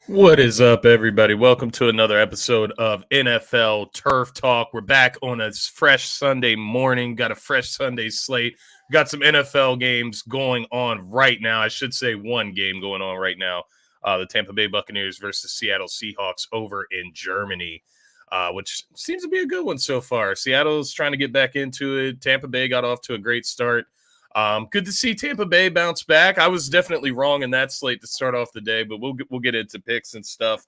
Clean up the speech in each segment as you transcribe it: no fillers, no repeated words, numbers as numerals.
What is up, everybody? Welcome to another episode of NFL Turf Talk. We're back on a fresh Sunday morning. Got a fresh Sunday slate. Got some NFL games going on right now. I should say one game going on right now. The Tampa Bay Buccaneers versus Seattle Seahawks over in Germany, which seems to be a good one so far. Seattle's trying to get back into it. Tampa Bay got off to a great start. Good to see Tampa Bay bounce back. I was definitely wrong in that slate to start off the day, but we'll get into picks and stuff.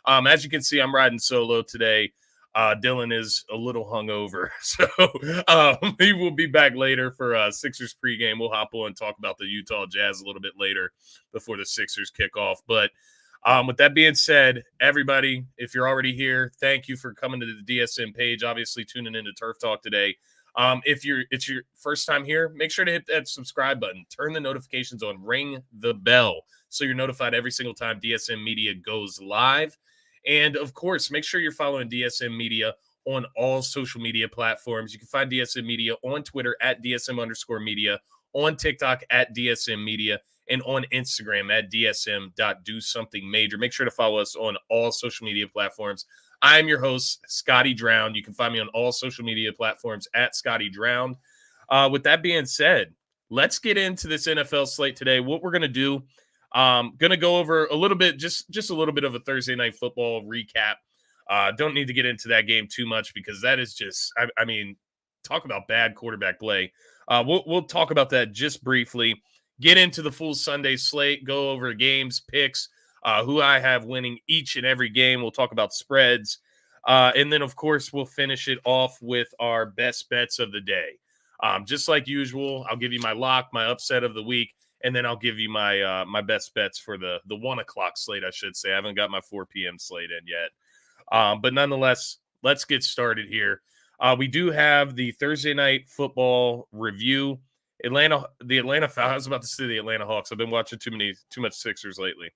As you can see, I'm riding solo today. Dylan is a little hungover, so he will be back later for Sixers pregame. We'll hop on and talk about the Utah Jazz a little bit later before the Sixers kick off. But with that being said, everybody, if you're already here, thank you for coming to the DSM page. Obviously, tuning into Turf Talk today. If it's your first time here, make sure to hit that subscribe button, turn the notifications on, ring the bell so you're notified every single time DSM Media goes live. And of course, make sure you're following DSM Media on all social media platforms. You can find DSM Media on Twitter at DSM_media, on TikTok at DSM Media, and on Instagram at DSM.DoSomethingMajor. Make sure to follow us on all social media platforms. I am your host, Scotty Drowned. You can find me on all social media platforms at Scotty Drowned. With that being said, let's get into this NFL slate today. What we're going to do, going to go over a little bit, just a little bit of a Thursday night football recap. Don't need to get into that game too much because that is just, I mean, talk about bad quarterback play. We'll talk about that just briefly. Get into the full Sunday slate, go over games, picks, who I have winning each and every game. We'll talk about spreads. And then, of course, we'll finish it off with our best bets of the day. Just like usual, I'll give you my lock, my upset of the week, and then I'll give you my best bets for the 1 o'clock slate, I should say. I haven't got my 4 p.m. slate in yet. But nonetheless, let's get started here. We do have the Thursday night football review. The Atlanta Falcons. I was about to say the Atlanta Hawks. I've been watching too much Sixers lately.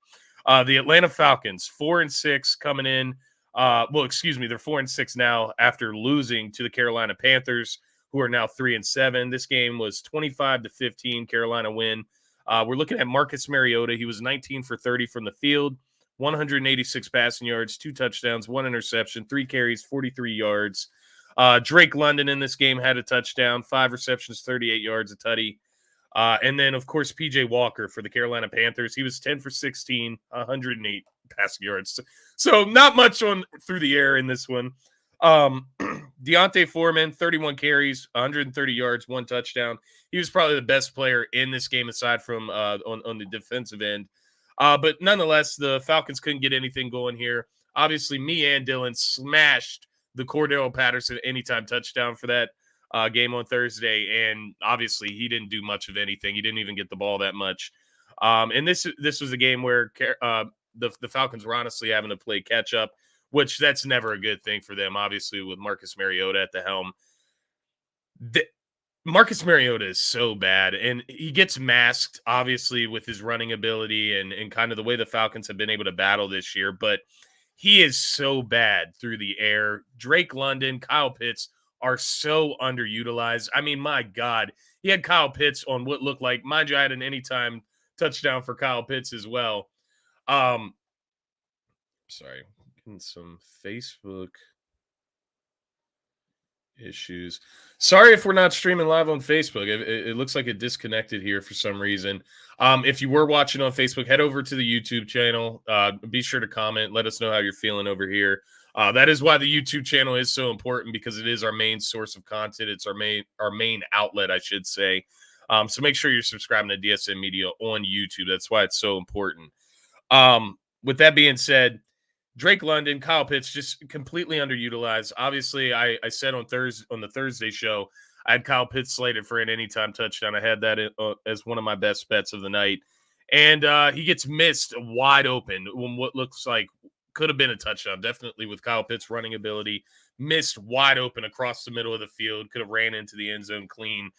The Atlanta Falcons, 4-6 coming in. They're 4-6 now after losing to the Carolina Panthers, who are now 3-7. This game was 25-15 Carolina win. We're looking at Marcus Mariota. He was 19 for 30 from the field, 186 passing yards, 2 touchdowns, 1 interception, 3 carries, 43 yards. Drake London in this game had a touchdown, 5 receptions, 38 yards, a tutty. And then, of course, P.J. Walker for the Carolina Panthers. He was 10 for 16, 108 passing yards. So not much on through the air in this one. Deontay Foreman, 31 carries, 130 yards, 1 touchdown. He was probably the best player in this game aside from on the defensive end. But nonetheless, the Falcons couldn't get anything going here. Obviously, me and Dylan smashed the Cordero Patterson anytime touchdown for that game on Thursday, and obviously he didn't do much of anything. He didn't even get the ball that much. And this was a game where the Falcons were honestly having to play catch up, which that's never a good thing for them. Obviously, with Marcus Mariota at the helm, Marcus Mariota is so bad, and he gets masked obviously with his running ability and kind of the way the Falcons have been able to battle this year, but he is so bad through the air. Drake London, Kyle Pitts are so underutilized. I mean, my God, he had Kyle Pitts on what looked like, mind you, I had an anytime touchdown for Kyle Pitts as well. Sorry, getting some Facebook issues. Sorry if we're not streaming live on Facebook. It looks like it disconnected here for some reason. If you were watching on Facebook, head over to the YouTube channel. Be sure to comment. Let us know how you're feeling over here. That is why the YouTube channel is so important, because it is our main source of content. It's our main outlet, I should say. So make sure you're subscribing to DSM Media on YouTube. That's why it's so important. With that being said, Drake London, Kyle Pitts, just completely underutilized. Obviously, I said on the Thursday show, I had Kyle Pitts slated for an anytime touchdown. I had that as one of my best bets of the night. And he gets missed wide open when what looks like could have been a touchdown. Definitely with Kyle Pitts' running ability, missed wide open across the middle of the field, could have ran into the end zone clean.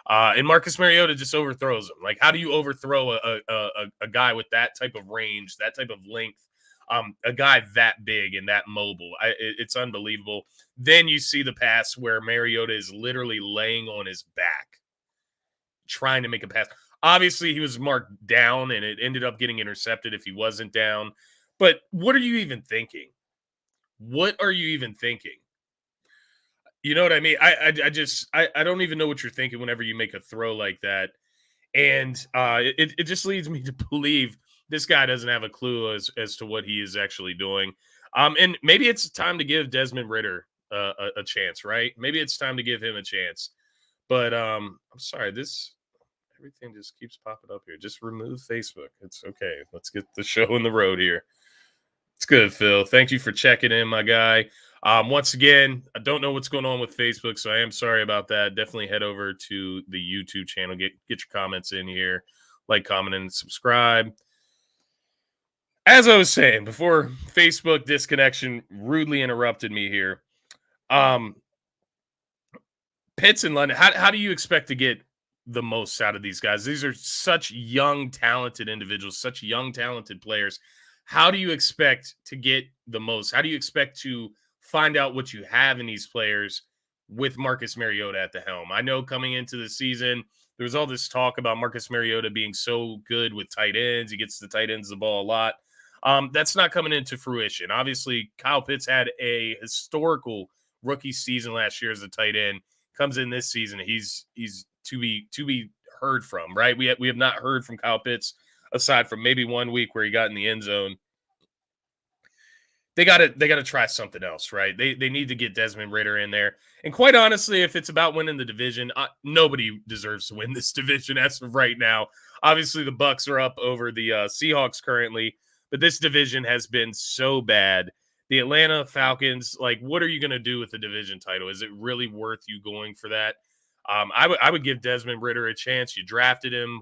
And Marcus Mariota just overthrows him. Like, how do you overthrow a guy with that type of range, that type of length? A guy that big and that mobile. It's unbelievable. Then you see the pass where Mariota is literally laying on his back, trying to make a pass. Obviously, he was marked down, and it ended up getting intercepted if he wasn't down. But what are you even thinking? What are you even thinking? You know what I mean? I don't even know what you're thinking whenever you make a throw like that. And it just leads me to believe this guy doesn't have a clue as to what he is actually doing. And maybe it's time to give Desmond Ritter a chance, right? Maybe it's time to give him a chance. But I'm sorry, this everything just keeps popping up here. Just remove Facebook. It's okay. Let's get the show on the road here. It's good, Phil. Thank you for checking in, my guy. Once again, I don't know what's going on with Facebook, so I am sorry about that. Definitely head over to the YouTube channel. Get your comments in here, like, comment, and subscribe. As I was saying before, Facebook disconnection rudely interrupted me here. Pitts and London. How do you expect to get the most out of these guys? These are such young, talented individuals, such young, talented players. How do you expect to get the most? How do you expect to find out what you have in these players with Marcus Mariota at the helm? I know coming into the season, there was all this talk about Marcus Mariota being so good with tight ends. He gets the tight ends the ball a lot. That's not coming into fruition. Obviously, Kyle Pitts had a historical rookie season last year as a tight end. Comes in this season, he's to be heard from, right? We have not heard from Kyle Pitts aside from maybe 1 week where he got in the end zone. They got to try something else, right? They need to get Desmond Ritter in there. And quite honestly, if it's about winning the division, nobody deserves to win this division as of right now. Obviously, the Bucs are up over the Seahawks currently, but this division has been so bad. The Atlanta Falcons, like, what are you going to do with the division title? Is it really worth you going for that? I would give Desmond Ritter a chance. You drafted him,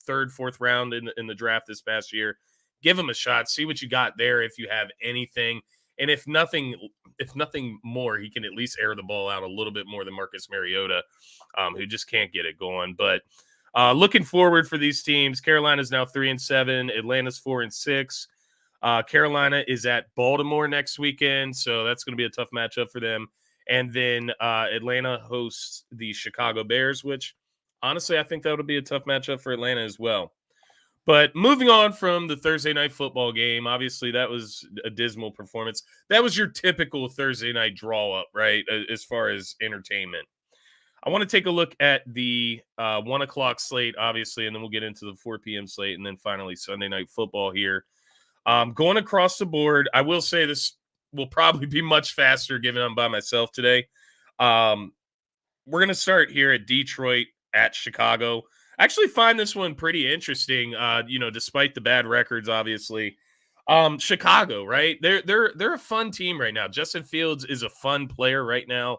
third, fourth round in the draft this past year. Give him a shot. See what you got there if you have anything. And if nothing more, he can at least air the ball out a little bit more than Marcus Mariota, who just can't get it going. But looking forward for these teams. Carolina's now 3-7. Atlanta's 4-6. Carolina is at Baltimore next weekend, so that's going to be a tough matchup for them. And then Atlanta hosts the Chicago Bears, which honestly I think that would be a tough matchup for Atlanta as well. But moving on from the Thursday night football game, obviously that was a dismal performance. That was your typical Thursday night draw up, right, as far as entertainment. I want to take a look at the 1 o'clock slate, obviously, and then we'll get into the 4 p.m. slate, and then finally Sunday night football here. Going across the board, I will say this will probably be much faster given I'm by myself today. We're going to start here at Detroit at Chicago. I actually find this one pretty interesting, despite the bad records, obviously. Chicago, right? They're a fun team right now. Justin Fields is a fun player right now,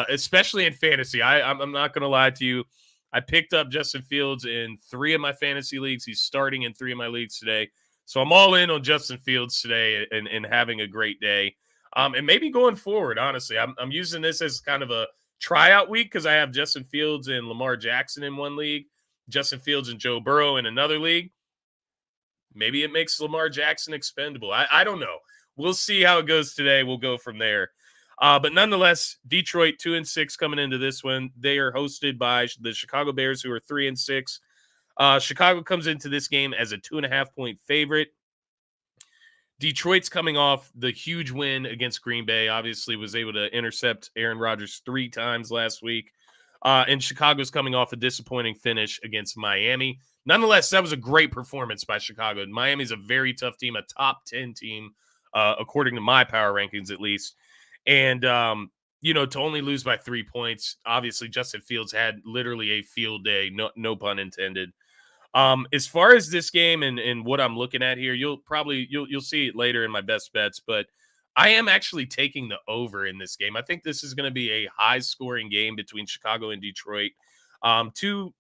especially in fantasy. I'm not going to lie to you. I picked up Justin Fields in 3 of my fantasy leagues. He's starting in 3 of my leagues today. So I'm all in on Justin Fields today and having a great day. And maybe going forward, honestly, I'm using this as kind of a tryout week because I have Justin Fields and Lamar Jackson in one league, Justin Fields and Joe Burrow in another league. Maybe it makes Lamar Jackson expendable. I don't know. We'll see how it goes today. We'll go from there. But nonetheless, Detroit 2-6 coming into this one. They are hosted by the Chicago Bears, who are 3-6. Chicago comes into this game as a 2.5-point favorite. Detroit's coming off the huge win against Green Bay. Obviously, was able to intercept Aaron Rodgers 3 times last week. And Chicago's coming off a disappointing finish against Miami. Nonetheless, that was a great performance by Chicago. Miami's a very tough team, a top 10 team, according to my power rankings at least. And, to only lose by 3 points, obviously Justin Fields had literally a field day, no pun intended. As far as this game and what I'm looking at here, you'll see it later in my best bets, but I am actually taking the over in this game. I think this is going to be a high scoring game between Chicago and Detroit. Two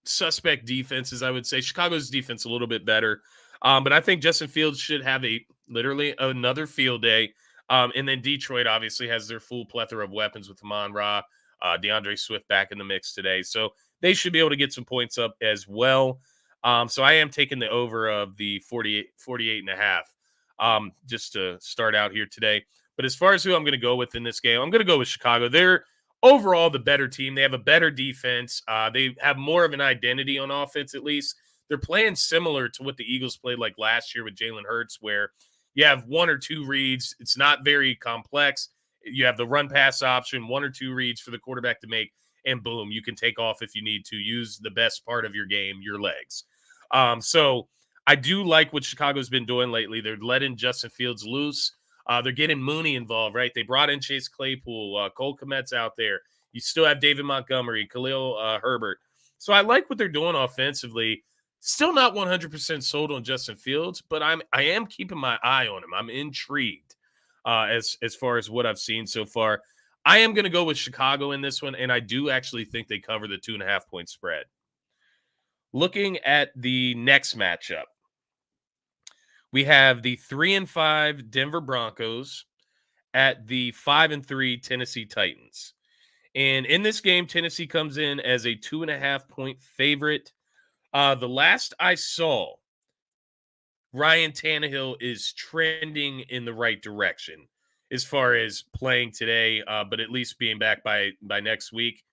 suspect defenses, I would say. Chicago's defense a little bit better, but I think Justin Fields should have literally another field day. And then Detroit obviously has their full plethora of weapons with Amon-Ra, DeAndre Swift back in the mix today. So they should be able to get some points up as well. So I am taking the over of the 48.5 just to start out here today. But as far as who I'm going to go with in this game, I'm going to go with Chicago. They're overall the better team. They have a better defense. They have more of an identity on offense, at least. they're playing similar to what the Eagles played like last year with Jalen Hurts, where you have one or two reads. It's not very complex. You have the run pass option, one or two reads for the quarterback to make, and boom, you can take off if you need to. Use the best part of your game, your legs. So I do like what Chicago's been doing lately. They're letting Justin Fields loose. They're getting Mooney involved, right? They brought in Chase Claypool, Cole Kmet's out there. You still have David Montgomery, Khalil Herbert. So I like what they're doing offensively. Still not 100% sold on Justin Fields, but I am keeping my eye on him. I'm intrigued as far as what I've seen so far. I am going to go with Chicago in this one, and I do actually think they cover the 2.5-point spread. Looking at the next matchup, we have the 3-5 Denver Broncos at the 5-3 Tennessee Titans. And in this game, Tennessee comes in as a 2.5-point favorite. The last I saw, Ryan Tannehill is trending in the right direction as far as playing today, but at least being back by next week.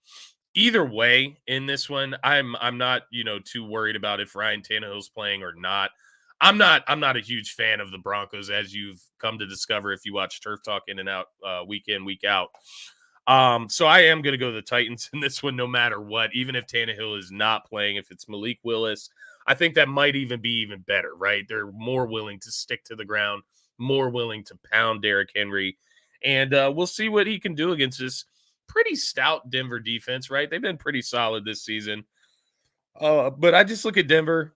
Either way, in this one, I'm not too worried about if Ryan Tannehill's playing or not. I'm not a huge fan of the Broncos, as you've come to discover if you watch Turf Talk in and out, week in, week out. So I am going to go to the Titans in this one, no matter what. Even if Tannehill is not playing, if it's Malik Willis, I think that might even be even better, right? They're more willing to stick to the ground, more willing to pound Derrick Henry, and we'll see what he can do against this pretty stout Denver defense, right? They've been pretty solid this season. But I just look at Denver.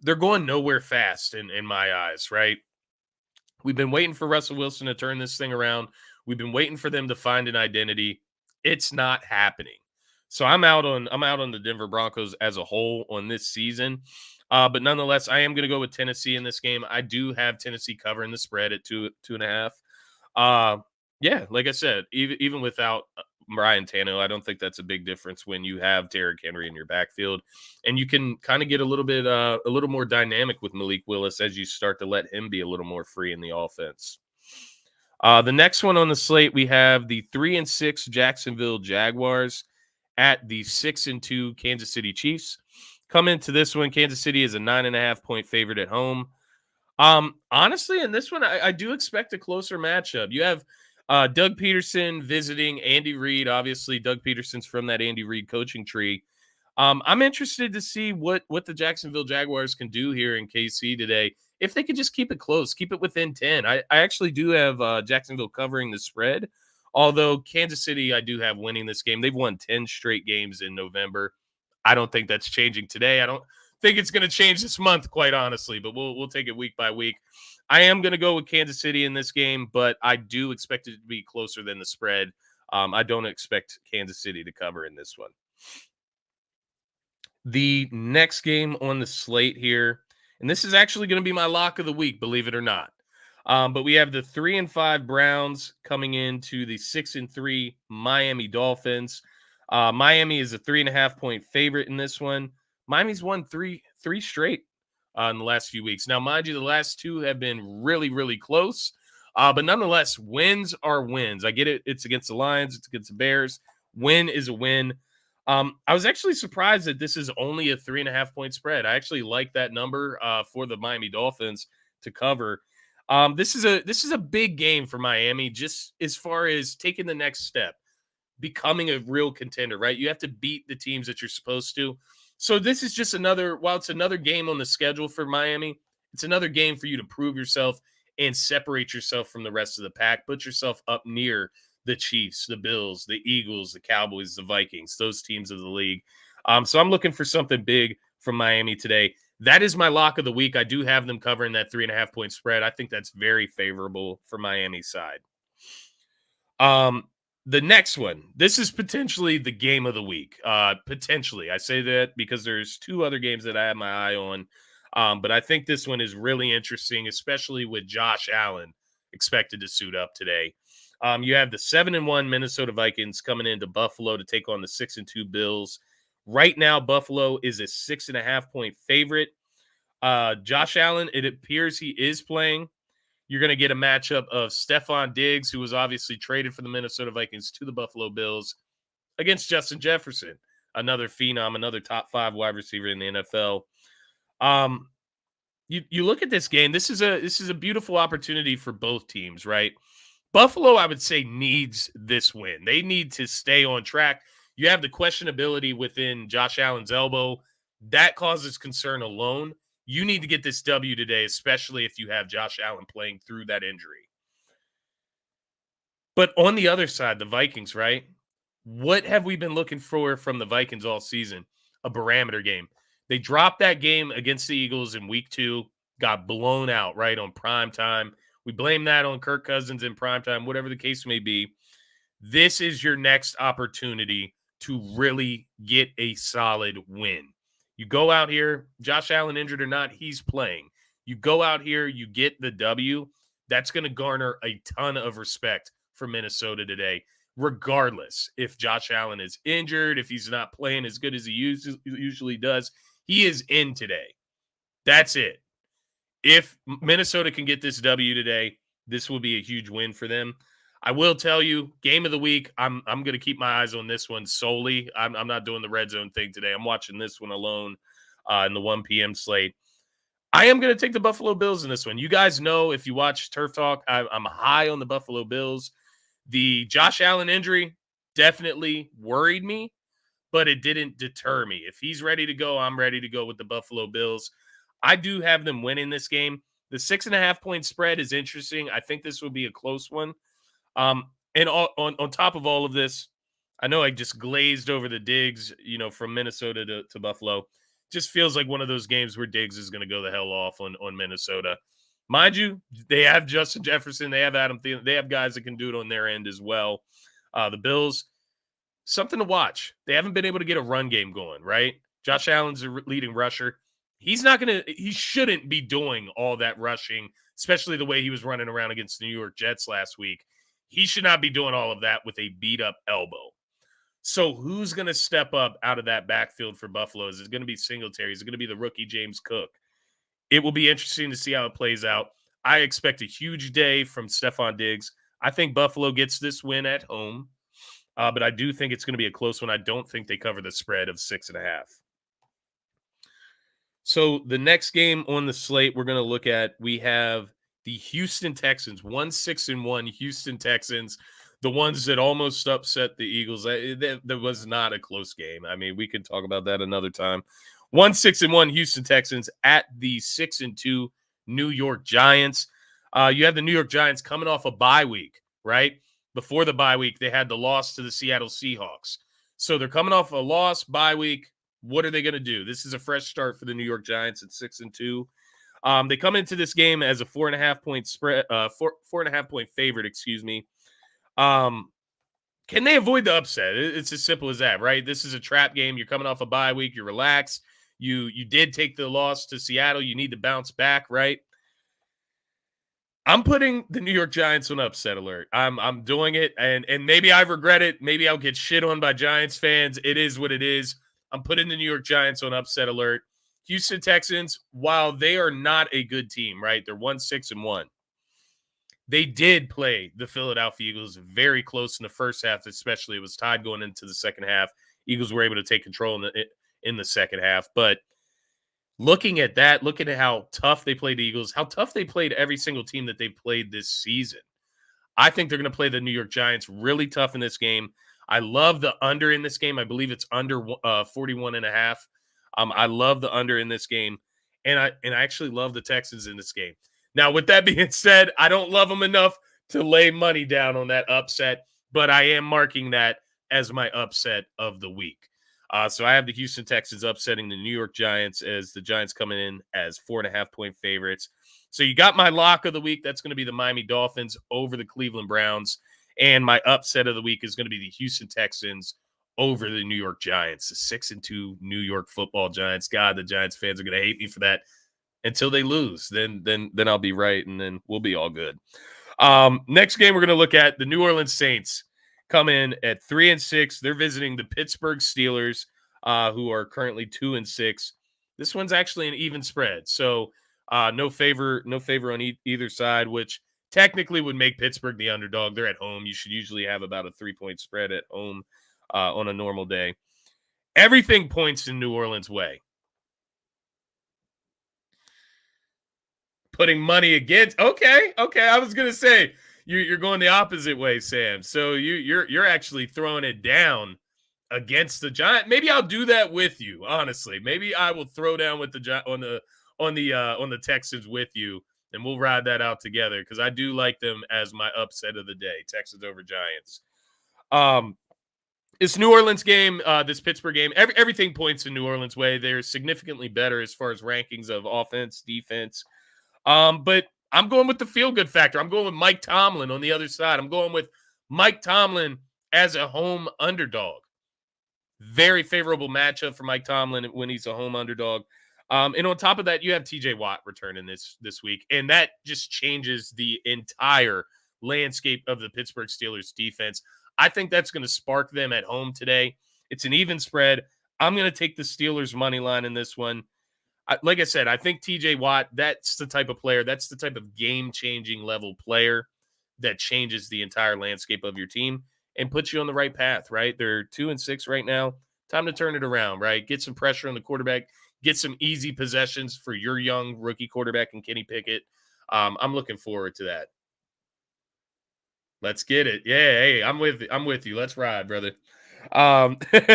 They're going nowhere fast in my eyes, right? We've been waiting for Russell Wilson to turn this thing around. We've been waiting for them to find an identity. It's not happening. So I'm out on the Denver Broncos as a whole on this season. But nonetheless, I am going to go with Tennessee in this game. I do have Tennessee covering the spread at 2.5. Yeah, like I said, even without Ryan Tannehill, I don't think that's a big difference when you have Derrick Henry in your backfield, and you can kind of get a little more dynamic with Malik Willis as you start to let him be a little more free in the offense. The next one on the slate, we have the 3-6 Jacksonville Jaguars at the 6-2 Kansas City Chiefs. Come into this one, Kansas City is a 9.5-point favorite at home. Honestly, in this one, I do expect a closer matchup. You have Doug Peterson visiting Andy Reid. Obviously, Doug Peterson's from that Andy Reid coaching tree. I'm interested to see what the Jacksonville Jaguars can do here in KC today. If they could just keep it close, keep it within 10. I actually do have Jacksonville covering the spread, although Kansas City I do have winning this game. They've won 10 straight games in November. I don't think that's changing today. I don't think it's going to change this month, quite honestly, but we'll take it week by week. I am going to go with Kansas City in this game, but I do expect it to be closer than the spread. I don't expect Kansas City to cover in this one. The next game on the slate here, and this is actually going to be my lock of the week, believe it or not. But we have the 3-5 Browns coming into the 6-3 Miami Dolphins. Miami is a 3.5-point favorite in this one. Miami's won three straight in the last few weeks. Now, mind you, the last two have been really, really close. But nonetheless, wins are wins. I get it. It's against the Lions. It's against the Bears. Win is a win. I was actually surprised that this is only a 3.5-point spread. I actually like that number for the Miami Dolphins to cover. This is a big game for Miami, just as far as taking the next step, becoming a real contender, right? You have to beat the teams that you're supposed to. So this is just while it's another game on the schedule for Miami, it's another game for you to prove yourself and separate yourself from the rest of the pack. Put yourself up near the Chiefs, the Bills, the Eagles, the Cowboys, the Vikings, those teams of the league. So I'm looking for something big from Miami today. That is my lock of the week. I do have them covering that 3.5-point spread. I think that's very favorable for Miami's side. The next one, this is potentially the game of the week. Potentially. I say that because there's two other games that I have my eye on. But I think this one is really interesting, especially with Josh Allen expected to suit up today. You have the 7-1 Minnesota Vikings coming into Buffalo to take on the 6-2 Bills. Right now, Buffalo is a 6.5-point favorite. Josh Allen, it appears he is playing. You're going to get a matchup of Stephon Diggs, who was obviously traded for the Minnesota Vikings to the Buffalo Bills, against Justin Jefferson, another phenom, another top 5 wide receiver in the NFL. Um, you look at this game. This is a beautiful opportunity for both teams, right? Buffalo, I would say, needs this win. They need to stay on track. You have the questionability within Josh Allen's elbow. That causes concern alone. You need to get this W today, especially if you have Josh Allen playing through that injury. But on the other side, the Vikings, right? What have we been looking for from the Vikings all season? A barometer game. They dropped that game against the Eagles in week 2, got blown out, right, on prime time. We blame that on Kirk Cousins in prime time, whatever the case may be. This is your next opportunity to really get a solid win. You go out here, Josh Allen injured or not, he's playing. You go out here, you get the W. That's going to garner a ton of respect for Minnesota today, regardless if Josh Allen is injured, if he's not playing as good as he usually does. He is in today. That's it. If Minnesota can get this W today, this will be a huge win for them. I will tell you, game of the week, I'm going to keep my eyes on this one solely. I'm not doing the red zone thing today. I'm watching this one alone in the 1 p.m. slate. I am going to take the Buffalo Bills in this one. You guys know, if you watch Turf Talk, I'm high on the Buffalo Bills. The Josh Allen injury definitely worried me, but it didn't deter me. If he's ready to go, I'm ready to go with the Buffalo Bills. I do have them winning this game. The 6.5-point spread is interesting. I think this will be a close one. And on top of all of this, I know I just glazed over the Diggs, from Minnesota to Buffalo. Just feels like one of those games where Diggs is going to go the hell off on Minnesota. Mind you, they have Justin Jefferson, they have Adam Thielen, they have guys that can do it on their end as well. The Bills, something to watch. They haven't been able to get a run game going, right? Josh Allen's a leading rusher. He shouldn't be doing all that rushing, especially the way he was running around against the New York Jets last week. He should not be doing all of that with a beat up elbow. So who's going to step up out of that backfield for Buffalo? Is it going to be Singletary? Is it going to be the rookie James Cook? It will be interesting to see how it plays out. I expect a huge day from Stephon Diggs. I think Buffalo gets this win at home, but I do think it's going to be a close one. I don't think they cover the spread of 6.5. So the next game on the slate we're going to look at, we have the Houston Texans, 1-6-1 Houston Texans, the ones that almost upset the Eagles. That was not a close game. I mean, we could talk about that another time. 1-6-1 Houston Texans at the 6-2 New York Giants. You have the New York Giants coming off a bye week, right? Before the bye week, they had the loss to the Seattle Seahawks. So they're coming off a loss, bye week. What are they going to do? This is a fresh start for the New York Giants at 6-2. They come into this game as a 4.5-point spread, 4.5-point favorite. Excuse me. Can they avoid the upset? It's as simple as that, right? This is a trap game. You're coming off a bye week. You're relaxed. You did take the loss to Seattle. You need to bounce back, right? I'm putting the New York Giants on upset alert. I'm doing it, and maybe I regret it. Maybe I'll get shit on by Giants fans. It is what it is. I'm putting the New York Giants on upset alert. Houston Texans, while they are not a good team, right? They're 1-6-1. They did play the Philadelphia Eagles very close in the first half, especially. It was tied going into the second half. Eagles were able to take control in the second half. But looking at that, looking at how tough they played the Eagles, how tough they played every single team that they played this season, I think they're going to play the New York Giants really tough in this game. I love the under in this game. I believe it's under 41.5. I love the under in this game. And I actually love the Texans in this game. Now, with that being said, I don't love them enough to lay money down on that upset, but I am marking that as my upset of the week. So I have the Houston Texans upsetting the New York Giants as the Giants coming in as 4.5-point favorites. So you got my lock of the week. That's going to be the Miami Dolphins over the Cleveland Browns. And my upset of the week is going to be the Houston Texans over the New York Giants, the 6-2 New York Football Giants. God, the Giants fans are going to hate me for that until they lose. Then I'll be right, and then we'll be all good. Next game we're going to look at, the New Orleans Saints come in at 3-6. They're visiting the Pittsburgh Steelers, who are currently 2-6. This one's actually an even spread, so no favor on either side, which technically would make Pittsburgh the underdog. They're at home. You should usually have about a 3-point spread at home on a normal day. Everything points in New Orleans' way. Putting money against. Okay. I was gonna say you're going the opposite way, Sam. So you're actually throwing it down against the Giants. Maybe I'll do that with you. Honestly, maybe I will throw down with the on the Texans with you, and we'll ride that out together because I do like them as my upset of the day. Texans over Giants. This New Orleans game, this Pittsburgh game, everything points in New Orleans' way. They're significantly better as far as rankings of offense, defense. But I'm going with the feel-good factor. I'm going with Mike Tomlin on the other side. I'm going with Mike Tomlin as a home underdog. Very favorable matchup for Mike Tomlin when he's a home underdog. And on top of that, you have TJ Watt returning this week, and that just changes the entire landscape of the Pittsburgh Steelers defense. I think that's going to spark them at home today. It's an even spread. I'm going to take the Steelers money line in this one. Like I said, I think TJ Watt, that's the type of player, that's the type of game-changing level player that changes the entire landscape of your team and puts you on the right path, right? They're 2-6 right now. Time to turn it around, right? Get some pressure on the quarterback. Get some easy possessions for your young rookie quarterback and Kenny Pickett. I'm looking forward to that. Let's get it. Yeah, hey, I'm with you. Let's ride, brother.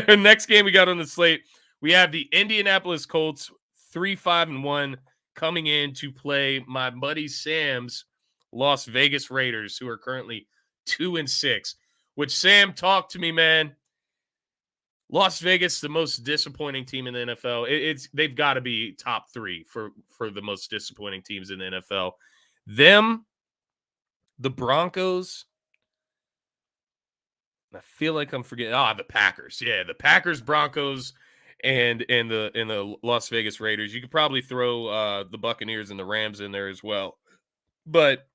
Next game we got on the slate, we have the Indianapolis Colts 3-5-1 coming in to play my buddy Sam's Las Vegas Raiders, who are currently 2-6. Which, Sam, talk to me, man. Las Vegas, the most disappointing team in the NFL. They've got to be top 3 for the most disappointing teams in the NFL. Them, the Broncos. I feel like I'm forgetting. The Packers. Yeah, the Packers, Broncos, and the Las Vegas Raiders. You could probably throw the Buccaneers and the Rams in there as well. But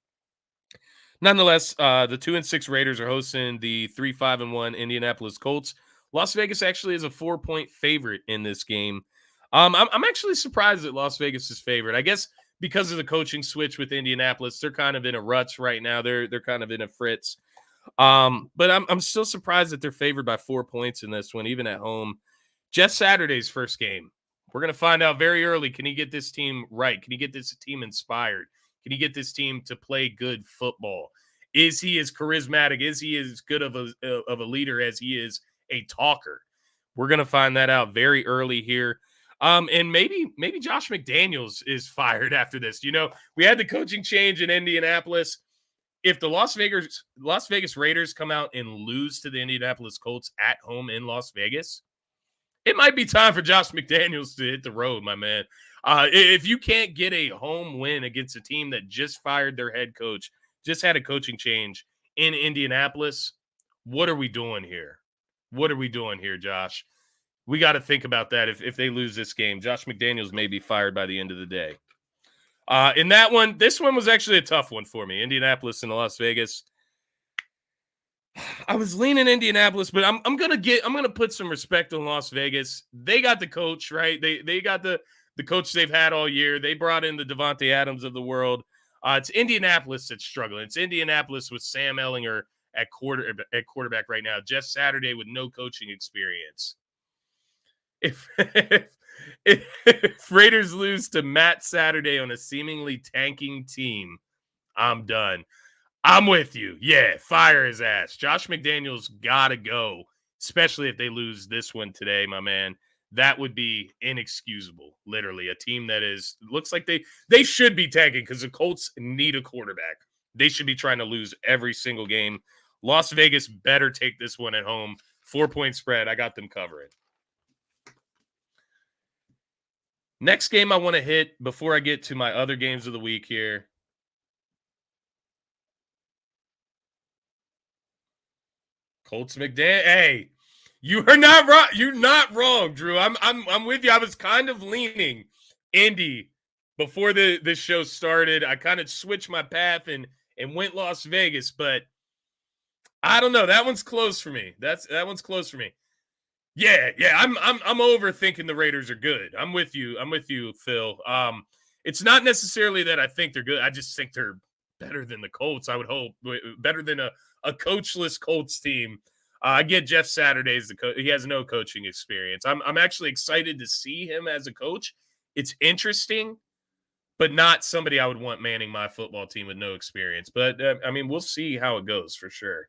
nonetheless, the 2-6 Raiders are hosting the 3-5-1 Indianapolis Colts. Las Vegas actually is a 4-point favorite in this game. I'm actually surprised that Las Vegas is favored. I guess because of the coaching switch with Indianapolis, they're kind of in a rut right now. They're kind of in a fritz. But I'm still surprised that they're favored by 4 points in this one, even at home. Jeff Saturday's first game. We're going to find out very early. Can he get this team right? Can he get this team inspired? Can he get this team to play good football? Is he as charismatic? Is he as good of a leader as he is a talker? We're going to find that out very early here. And maybe Josh McDaniels is fired after this. You know, we had the coaching change in Indianapolis. If the Las Vegas Raiders come out and lose to the Indianapolis Colts at home in Las Vegas, it might be time for Josh McDaniels to hit the road, my man. If you can't get a home win against a team that just fired their head coach, just had a coaching change in Indianapolis, what are we doing here? What are we doing here, Josh? We got to think about that. If they lose this game, Josh McDaniels may be fired by the end of the day. In that one, this one was actually a tough one for me. Indianapolis and Las Vegas. I was leaning Indianapolis, but I'm gonna put some respect on Las Vegas. They got the coach, right? They got the coach they've had all year. They brought in the Devontae Adams of the world. It's Indianapolis that's struggling. It's Indianapolis with Sam Ehlinger at quarterback right now. Jeff Saturday with no coaching experience. If Raiders lose to Matt Saturday on a seemingly tanking team, I'm done. I'm with you. Yeah, fire his ass. Josh McDaniels got to go, especially if they lose this one today, my man. That would be inexcusable, literally. A team that looks like they should be tanking because the Colts need a quarterback. They should be trying to lose every single game. Las Vegas better take this one at home. 4-point spread. I got them covering. Next game I want to hit before I get to my other games of the week here. Colts McDaniel. Hey, you are not wrong. You're not wrong, Drew. I'm with you. I was kind of leaning Indy before this show started. I kind of switched my path and went Las Vegas, but I don't know. That one's close for me. That one's close for me. Yeah. I'm overthinking the Raiders are good. I'm with you, Phil. It's not necessarily that I think they're good. I just think they're better than the Colts. I would hope better than a coachless Colts team. I get Jeff Saturday as the coach. He has no coaching experience. I'm actually excited to see him as a coach. It's interesting, but not somebody I would want manning my football team with no experience. But I mean, we'll see how it goes for sure.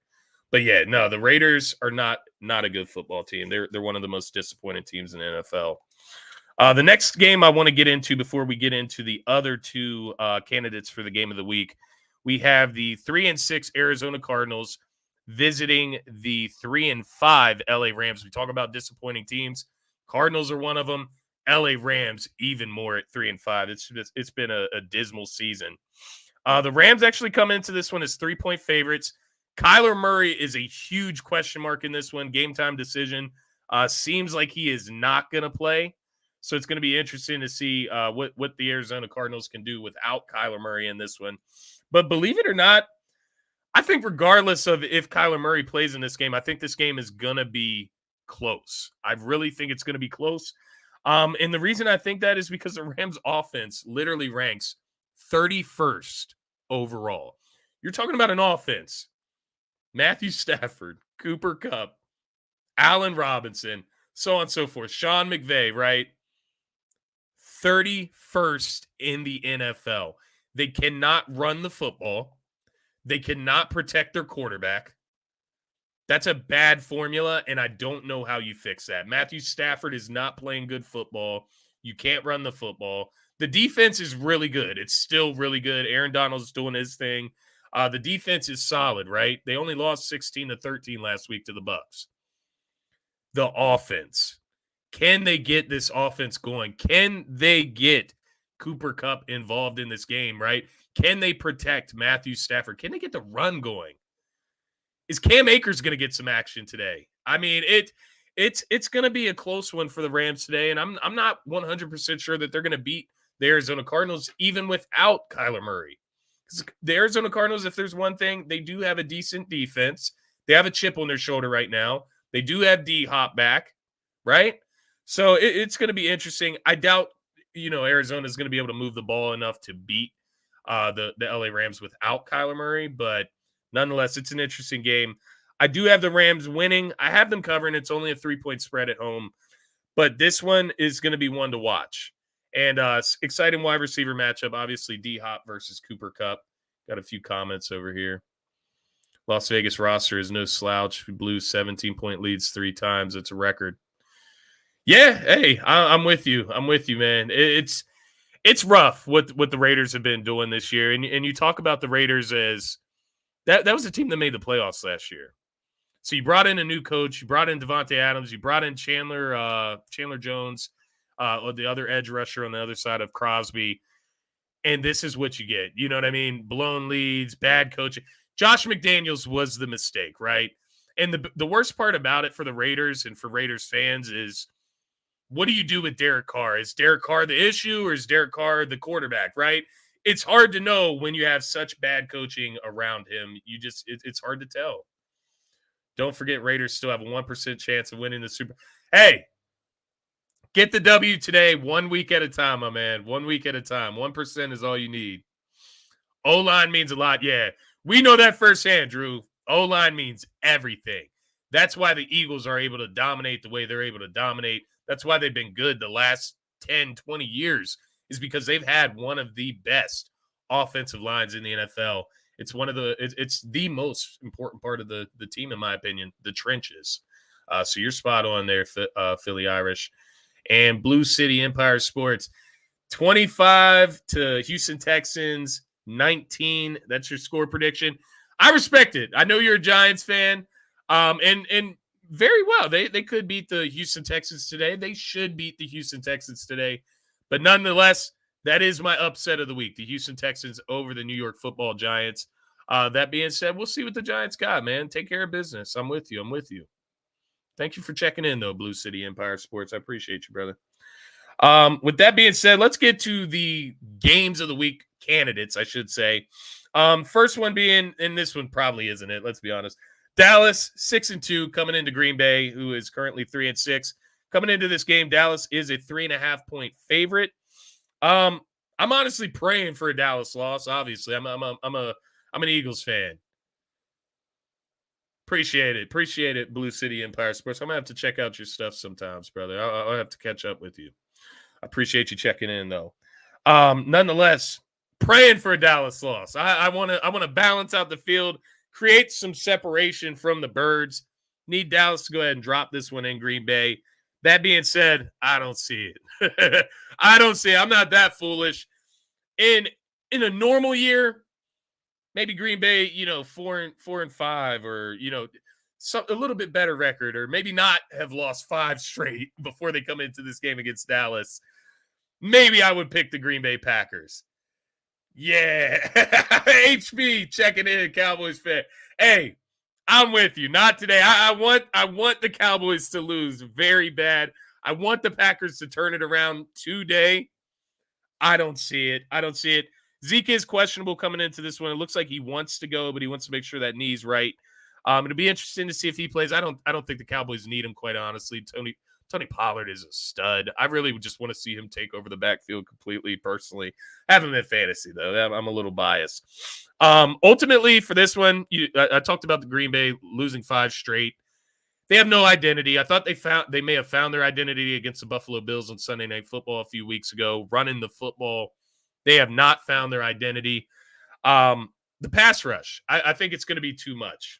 But yeah, no, the Raiders are not a good football team. They're one of the most disappointing teams in the NFL. The next game I want to get into before we get into the other two candidates for the game of the week, we have the 3-6 Arizona Cardinals visiting the 3-5 LA Rams. We talk about disappointing teams. Cardinals are one of them. LA Rams even more at 3-5. It's been a dismal season. The Rams actually come into this one as 3-point favorites. Kyler Murray is a huge question mark in this one. Game time decision. Seems like he is not going to play. So it's going to be interesting to see what the Arizona Cardinals can do without Kyler Murray in this one. But believe it or not, I think regardless of if Kyler Murray plays in this game, I think this game is going to be close. I really think it's going to be close. And the reason I think that is because the Rams offense literally ranks 31st overall. You're talking about an offense. Matthew Stafford, Cooper Kupp, Allen Robinson, so on and so forth. Sean McVay, right? 31st in the NFL. They cannot run the football. They cannot protect their quarterback. That's a bad formula, and I don't know how you fix that. Matthew Stafford is not playing good football. You can't run the football. The defense is really good. It's still really good. Aaron Donald's doing his thing. The defense is solid, right? They only lost 16-13 last week to the Bucs. The offense. Can they get this offense going? Can they get Cooper Kupp involved in this game, right? Can they protect Matthew Stafford? Can they get the run going? Is Cam Akers going to get some action today? I mean, it's going to be a close one for the Rams today, and I'm not 100% sure that they're going to beat the Arizona Cardinals even without Kyler Murray. The Arizona Cardinals, if there's one thing, they do have a decent defense. They have a chip on their shoulder right now. They do have D-Hop back, right? So it's going to be interesting. I doubt, Arizona is going to be able to move the ball enough to beat the LA Rams without Kyler Murray, but nonetheless, it's an interesting game. I do have the Rams winning. I have them covering. It's only a 3-point spread at home, but this one is going to be one to watch. And exciting wide receiver matchup, obviously D-Hop versus Cooper Kupp. Got a few comments over here. Las Vegas roster is no slouch. We blew 17-point leads 3 times. It's a record. Yeah, hey, I'm with you. I'm with you, man. It's rough what the Raiders have been doing this year. And you talk about the Raiders as that was a team that made the playoffs last year. So you brought in a new coach. You brought in Devontae Adams. You brought in Chandler Jones, or the other edge rusher on the other side of Crosby. And this is what you get. You know what I mean? Blown leads, bad coaching. Josh McDaniels was the mistake, right? And the worst part about it for the Raiders and for Raiders fans is, what do you do with Derek Carr? Is Derek Carr the issue, or is Derek Carr the quarterback, right? It's hard to know when you have such bad coaching around him. It's hard to tell. Don't forget, Raiders still have a 1% chance of winning the Super. Hey, get the W today, 1 week at a time, my man. 1 week at a time. 1% is all you need. O-line means a lot. Yeah, we know that firsthand, Drew. O-line means everything. That's why the Eagles are able to dominate the way they're able to dominate. That's why they've been good the last 10, 20 years, is because they've had one of the best offensive lines in the NFL. It's the most important part of the team, in my opinion, the trenches. So you're spot on there, Philly Irish. And Blue City Empire Sports, 25 to Houston Texans, 19. That's your score prediction. I respect it. I know you're a Giants fan. And very well, they could beat the Houston Texans today. They should beat the Houston Texans today. But nonetheless, that is my upset of the week, the Houston Texans over the New York Football Giants. That being said, we'll see what the Giants got, man. Take care of business. I'm with you. Thank you for checking in, though, Blue City Empire Sports. I appreciate you, brother. With that being said, let's get to the games of the week candidates, I should say. First one being, and this one probably isn't it, let's be honest. Dallas, 6-2, coming into Green Bay, who is currently 3-6. Coming into this game, Dallas is a 3.5-point favorite. I'm honestly praying for a Dallas loss. Obviously, I'm an Eagles fan. Appreciate it, Blue City Empire Sports. I'm gonna have to check out your stuff sometimes, brother. I'll have to catch up with you. I appreciate you checking in, though. Nonetheless, praying for a Dallas loss. I want to balance out the field, create some separation from the birds. Need Dallas to go ahead and drop this one in Green Bay. That being said, I don't see it. I don't see it. I'm not that foolish. In a normal year, maybe Green Bay, 4-5, or a little bit better record, or maybe not have lost 5 straight before they come into this game against Dallas. Maybe I would pick the Green Bay Packers. Yeah. HB checking in, Cowboys fan. Hey, I'm with you. Not today. I want the Cowboys to lose very bad. I want the Packers to turn it around today. I don't see it. Zeke is questionable coming into this one. It looks like he wants to go, but he wants to make sure that knee's right. It'll be interesting to see if he plays. I don't think the Cowboys need him, quite honestly. Tony Pollard is a stud. I really just want to see him take over the backfield completely, personally. I have him in fantasy, though. I'm a little biased. Ultimately, for this one, I talked about the Green Bay losing 5 straight. They have no identity. I thought they may have found their identity against the Buffalo Bills on Sunday Night Football a few weeks ago, running the football. They have not found their identity. The pass rush, I think it's going to be too much.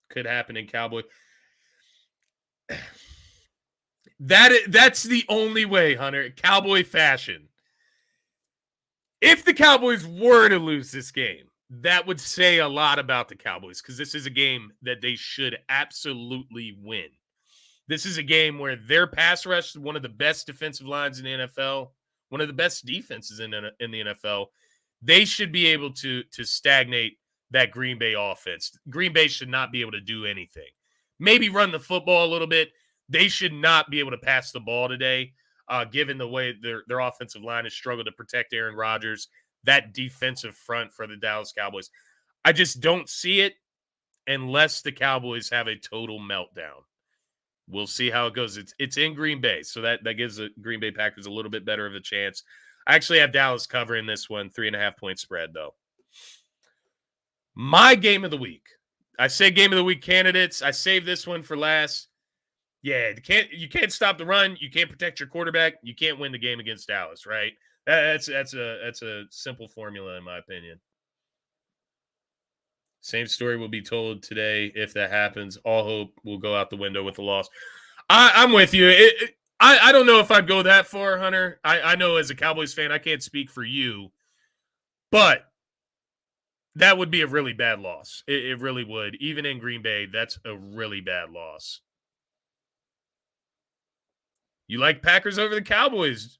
Could happen in Cowboy. That's the only way, Hunter. Cowboy fashion. If the Cowboys were to lose this game, that would say a lot about the Cowboys, because this is a game that they should absolutely win. This is a game where their pass rush is one of the best defensive lines in the NFL, one of the best defenses in the NFL. They should be able to stagnate that Green Bay offense. Green Bay should not be able to do anything. Maybe run the football a little bit. They should not be able to pass the ball today, given the way their offensive line has struggled to protect Aaron Rodgers, that defensive front for the Dallas Cowboys. I just don't see it unless the Cowboys have a total meltdown. We'll see how it goes. It's in Green Bay, so that gives the Green Bay Packers a little bit better of a chance. I actually have Dallas covering this one, 3.5-point spread, though. My game of the week. I say game of the week candidates. I saved this one for last. Yeah, you can't stop the run. You can't protect your quarterback. You can't win the game against Dallas, right? That's a simple formula, in my opinion. Same story will be told today if that happens. All hope will go out the window with the loss. I'm with you. I don't know if I'd go that far, Hunter. I know as a Cowboys fan, I can't speak for you, but that would be a really bad loss. It really would. Even in Green Bay, that's a really bad loss. You like Packers over the Cowboys,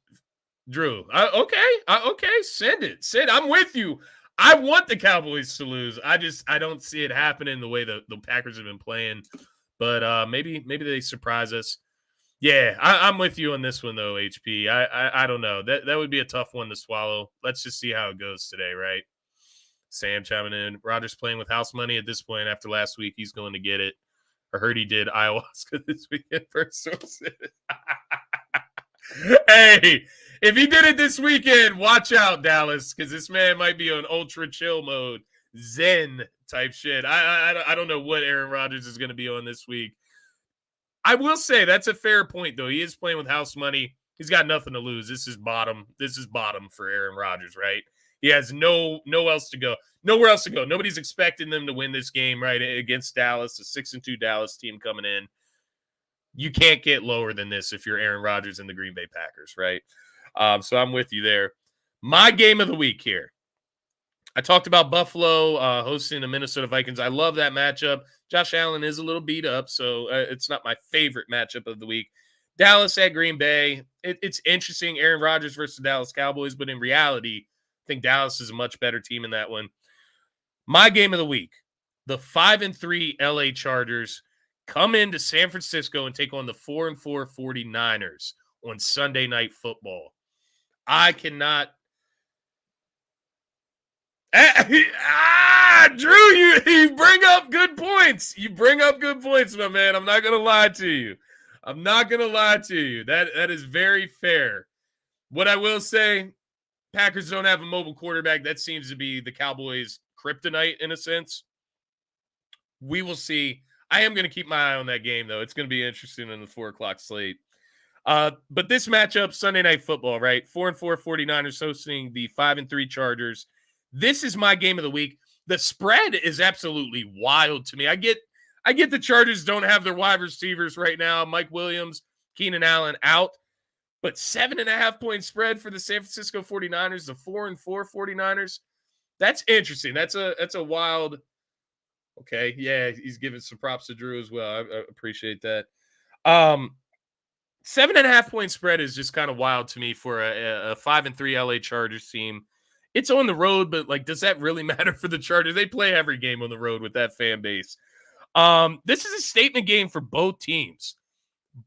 Drew? Okay. Send it. I'm with you. I want the Cowboys to lose. I don't see it happening the way the Packers have been playing. But maybe they surprise us. Yeah, I'm with you on this one, though, HP. I don't know. That would be a tough one to swallow. Let's just see how it goes today, right? Sam chiming in. Rodgers playing with house money at this point after last week. He's going to get it. I heard he did ayahuasca this weekend for sources. Hey, if he did it this weekend, watch out, Dallas, because this man might be on ultra chill mode, Zen type shit. I don't know what Aaron Rodgers is going to be on this week. I will say that's a fair point, though. He is playing with house money. He's got nothing to lose. This is bottom for Aaron Rodgers, right? He has nowhere else to go. Nobody's expecting them to win this game, right, against Dallas, a 6-2 Dallas team coming in. You can't get lower than this if you're Aaron Rodgers and the Green Bay Packers, right? So I'm with you there. My game of the week here. I talked about Buffalo hosting the Minnesota Vikings. I love that matchup. Josh Allen is a little beat up, so it's not my favorite matchup of the week. Dallas at Green Bay. It's interesting, Aaron Rodgers versus the Dallas Cowboys, but in reality, I think Dallas is a much better team in that one. My game of the week, the 5-3 LA Chargers come into San Francisco and take on the 4-4 49ers on Sunday Night Football. I cannot. Drew, you bring up good points. My man. I'm not going to lie to you. That is very fair. What I will say, Packers don't have a mobile quarterback. That seems to be the Cowboys' kryptonite in a sense. We will see. I am going to keep my eye on that game, though. It's going to be interesting in the 4 o'clock slate. But this matchup, Sunday Night Football, right? 4-4 49ers hosting the 5-3 Chargers. This is my game of the week. The spread is absolutely wild to me. I get the Chargers don't have their wide receivers right now. Mike Williams, Keenan Allen out. But 7.5-point spread for the San Francisco 49ers, the 4-4 49ers. That's interesting. That's a wild. Okay, yeah, he's giving some props to Drew as well. I appreciate that. 7.5-point spread is just kind of wild to me for a 5-3 LA Chargers team. It's on the road, but like, does that really matter for the Chargers? They play every game on the road with that fan base. This is a statement game for both teams.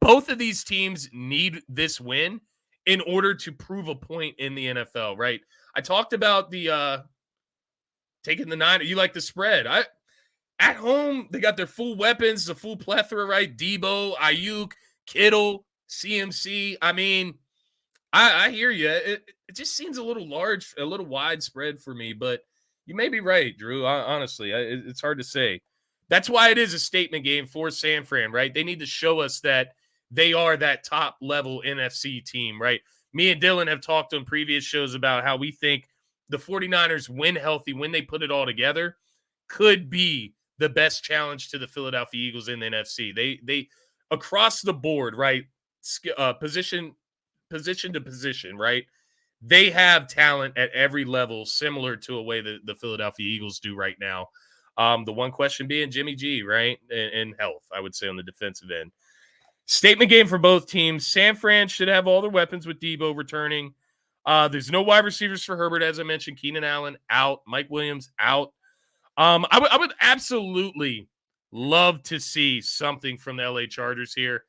Both of these teams need this win in order to prove a point in the NFL, right? I talked about the taking the 9. You like the spread. At home, they got their full weapons, the full plethora, right? Debo, Ayuk, Kittle, CMC. I mean, I hear you. It just seems a little large, a little widespread for me, but you may be right, Drew. Honestly, it's hard to say. That's why it is a statement game for San Fran, right? They need to show us that they are that top level NFC team, right? Me and Dylan have talked on previous shows about how we think the 49ers, when healthy, when they put it all together, could be the best challenge to the Philadelphia Eagles in the NFC. They across the board, right? Position to position, right? They have talent at every level, similar to a way that the Philadelphia Eagles do right now. The one question being Jimmy G, right? And health, I would say, on the defensive end. Statement game for both teams. San Fran should have all their weapons with Debo returning. There's no wide receivers for Herbert, as I mentioned. Keenan Allen out. Mike Williams out. I would absolutely love to see something from the LA Chargers here.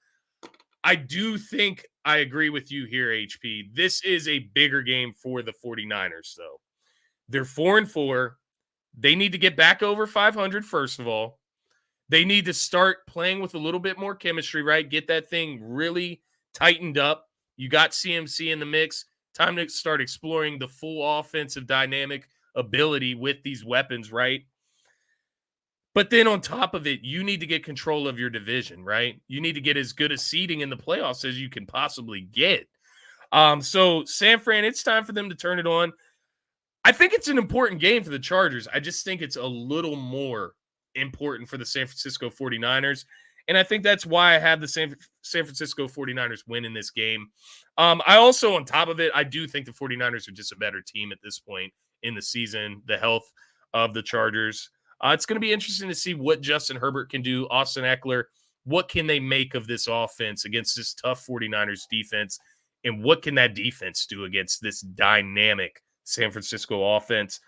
I do think I agree with you here, HP. This is a bigger game for the 49ers, though. They're 4-4. They need to get back over 500, first of all. They need to start playing with a little bit more chemistry, right? Get that thing really tightened up. You got CMC in the mix. Time to start exploring the full offensive dynamic ability with these weapons, right? But then on top of it, you need to get control of your division, right? You need to get as good a seeding in the playoffs as you can possibly get. So San Fran, it's time for them to turn it on. I think it's an important game for the Chargers. I just think it's a little more important for the San Francisco 49ers. And I think that's why I have the San Francisco 49ers win in this game. I also, on top of it, I do think the 49ers are just a better team at this point in the season, the health of the Chargers. It's going to be interesting to see what Justin Herbert can do. Austin Eckler, what can they make of this offense against this tough 49ers defense? And what can that defense do against this dynamic San Francisco offense?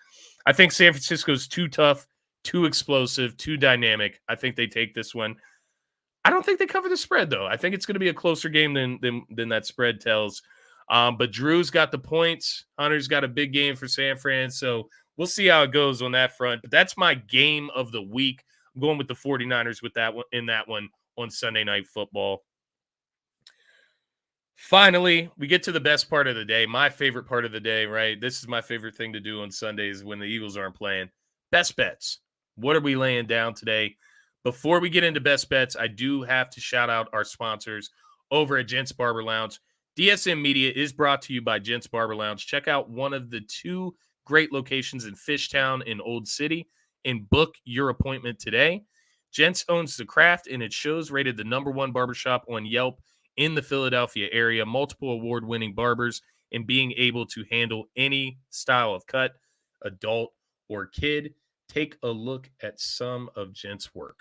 I think San Francisco's too tough, too explosive, too dynamic. I think they take this one. I don't think they cover the spread, though. I think it's going to be a closer game than that spread tells. But Drew's got the points. Hunter's got a big game for San Fran. So we'll see how it goes on that front. But that's my game of the week. I'm going with the 49ers with that one in that one on Sunday Night Football. Finally, we get to the best part of the day, my favorite part of the day, right? This is my favorite thing to do on Sundays when the Eagles aren't playing. Best bets. What are we laying down today? Before we get into best bets, I do have to shout out our sponsors over at Gents Barber Lounge. DSM Media is brought to you by Gents Barber Lounge. Check out one of the 2 great locations in Fishtown and Old City and book your appointment today. Gents owns the craft, and it shows rated the #1 barbershop on Yelp in the Philadelphia area. Multiple award-winning barbers and being able to handle any style of cut, adult or kid. Take a look at some of Gents' work.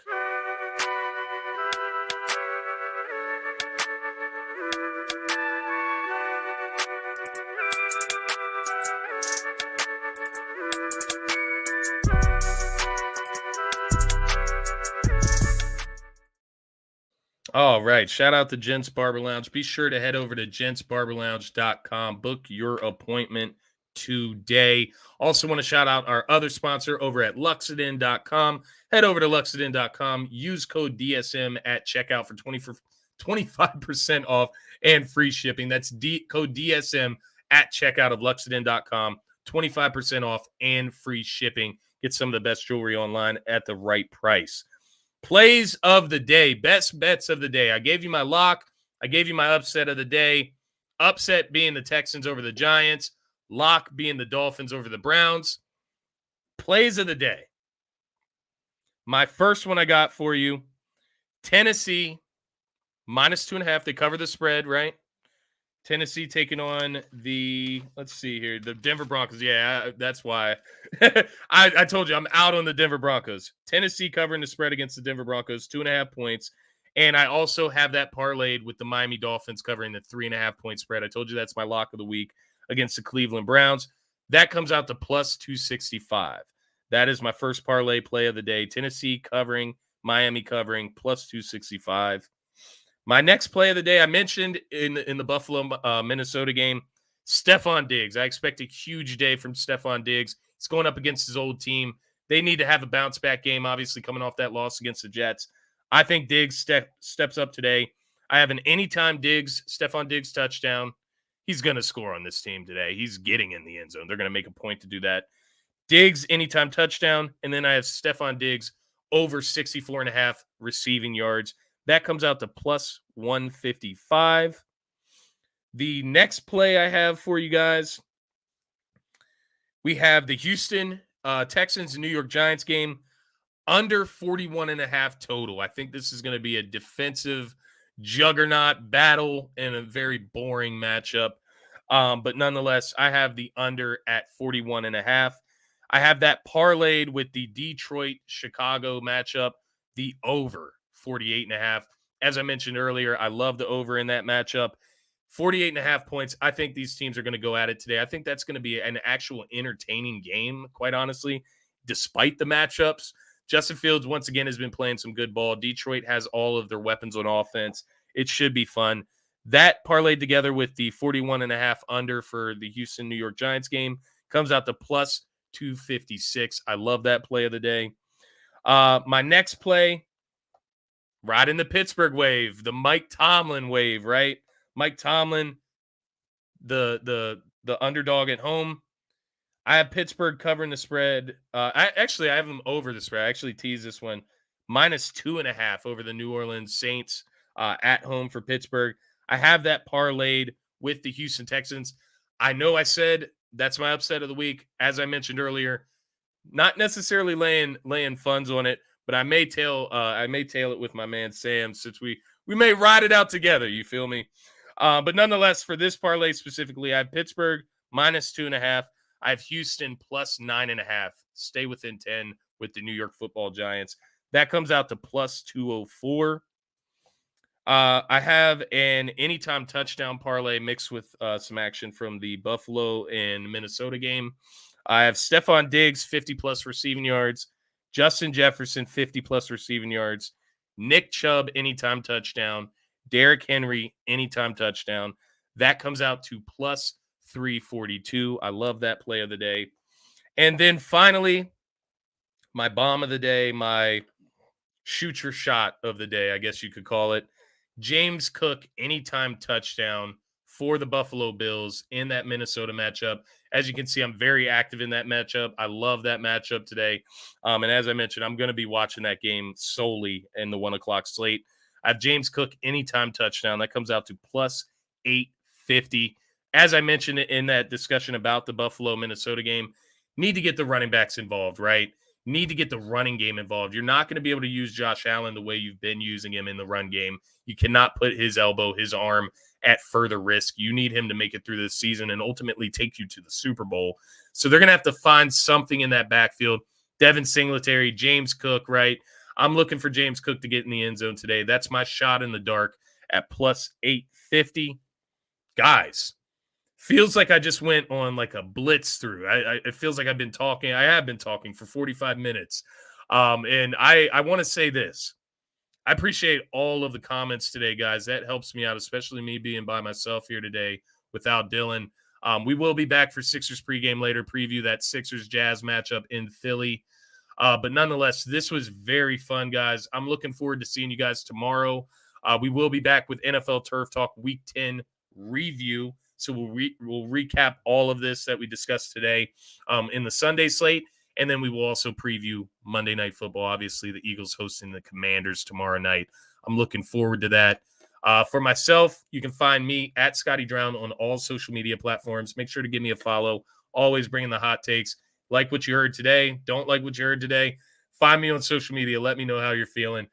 All right. Shout out to Gents Barber Lounge. Be sure to head over to gentsbarberlounge.com. Book your appointment today. Also want to shout out our other sponsor over at Luxodin.com. Head over to Luxodin.com. Use code DSM at checkout for 25% off and free shipping. That's code DSM at checkout of Luxodin.com. 25% off and free shipping. Get some of the best jewelry online at the right price. Plays of the day, best bets of the day. I gave you my lock. I gave you my upset of the day. Upset being the Texans over the Giants. Lock being the Dolphins over the Browns. Plays of the day. My first one I got for you, Tennessee, -2.5. They cover the spread, right? Tennessee taking on let's see here, the Denver Broncos. Yeah, that's why. I told you I'm out on the Denver Broncos. Tennessee covering the spread against the Denver Broncos, 2.5 points. And I also have that parlayed with the Miami Dolphins covering the 3.5 point spread. I told you that's my lock of the week against the Cleveland Browns. That comes out to +265. That is my first parlay play of the day. Tennessee covering, Miami covering, +265. My next play of the day, I mentioned in the Buffalo Minnesota game, Stephon Diggs. I expect a huge day from Stephon Diggs. He's going up against his old team. They need to have a bounce back game, obviously coming off that loss against the Jets. I think Diggs steps up today. I have an anytime Stephon Diggs touchdown. He's going to score on this team today. He's getting in the end zone. They're going to make a point to do that. Diggs anytime touchdown, and then I have Stephon Diggs over 64.5 receiving yards. That comes out to +155. The next play I have for you guys, we have the Houston Texans and New York Giants game under 41.5 total. I think this is going to be a defensive juggernaut battle and a very boring matchup. But nonetheless, I have the under at 41.5. I have that parlayed with the Detroit-Chicago matchup, the over 48.5. As I mentioned earlier, I love the over in that matchup. 48.5 points. I think these teams are going to go at it today. I think that's going to be an actual entertaining game, quite honestly, despite the matchups. Justin Fields, once again, has been playing some good ball. Detroit has all of their weapons on offense. It should be fun. That parlayed together with the 41.5 under for the Houston-New York Giants game comes out to +256. I love that play of the day. My next play, riding the Pittsburgh wave, the Mike Tomlin wave, right? Mike Tomlin, the underdog at home. I have Pittsburgh covering the spread. I have them over the spread. I actually teased this one. -2.5 over the New Orleans Saints at home for Pittsburgh. I have that parlayed with the Houston Texans. I know I said that's my upset of the week. As I mentioned earlier, not necessarily laying funds on it, but I may tail it with my man Sam, since we may ride it out together. You feel me? But nonetheless, for this parlay specifically, I have Pittsburgh -2.5. I have Houston +9.5. Stay within 10 with the New York Football Giants. That comes out to +204. I have an anytime touchdown parlay mixed with some action from the Buffalo and Minnesota game. I have Stephon Diggs 50+ receiving yards, Justin Jefferson 50+ receiving yards, Nick Chubb anytime touchdown, Derrick Henry anytime touchdown. That comes out to +342. I love that play of the day. And then finally, my bomb of the day, my shoot your shot of the day, I guess you could call it. James Cook anytime touchdown for the Buffalo Bills in that Minnesota matchup. As you can see, I'm very active in that matchup. I love that matchup today. And as I mentioned, I'm going to be watching that game solely in the 1 o'clock slate. I have James Cook anytime touchdown. That comes out to +850. As I mentioned in that discussion about the Buffalo-Minnesota game, need to get the running backs involved, right? Need to get the running game involved. You're not going to be able to use Josh Allen the way you've been using him in the run game. You cannot put his elbow, his arm at further risk. You need him to make it through this season and ultimately take you to the Super Bowl. So they're going to have to find something in that backfield. Devin Singletary, James Cook, right? I'm looking for James Cook to get in the end zone today. That's my shot in the dark at +850. Guys, feels like I just went on like a blitz through. It feels like I've been talking. I have been talking for 45 minutes. And I want to say this. I appreciate all of the comments today, guys. That helps me out, especially me being by myself here today without Dylan. We will be back for Sixers pregame later, preview that Sixers-Jazz matchup in Philly. But nonetheless, this was very fun, guys. I'm looking forward to seeing you guys tomorrow. We will be back with NFL Turf Talk Week 10 review. So we'll recap all of this that we discussed today in the Sunday slate. And then we will also preview Monday Night Football. Obviously, the Eagles hosting the Commanders tomorrow night. I'm looking forward to that. For myself, you can find me at Scotty Drown on all social media platforms. Make sure to give me a follow. Always bringing the hot takes. Like what you heard today. Don't like what you heard today. Find me on social media. Let me know how you're feeling.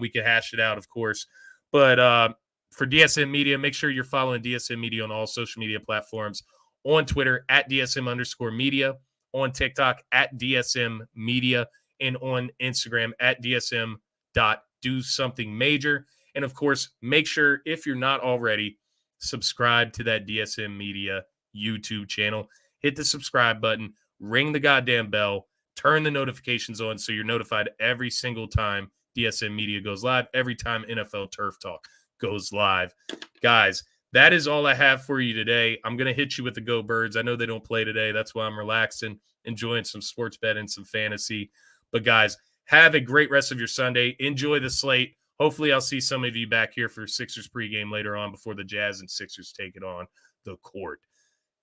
We can hash it out, of course. But for DSM Media, make sure you're following DSM Media on all social media platforms. On Twitter, at DSM_media. On TikTok, at DSM Media. And on Instagram, at DSM.DoSomethingMajor. And of course, make sure, if you're not already, subscribe to that DSM Media YouTube channel. Hit the subscribe button, ring the goddamn bell, turn the notifications on so you're notified every single time DSM Media goes live, every time NFL Turf Talk goes live. Guys, that is all I have for you today. I'm going to hit you with the Go Birds. I know they don't play today. That's why I'm relaxing, enjoying some sports betting, some fantasy. But guys, have a great rest of your Sunday. Enjoy the slate. Hopefully, I'll see some of you back here for Sixers pregame later on before the Jazz and Sixers take it on the court.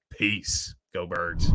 Peace. Go Birds.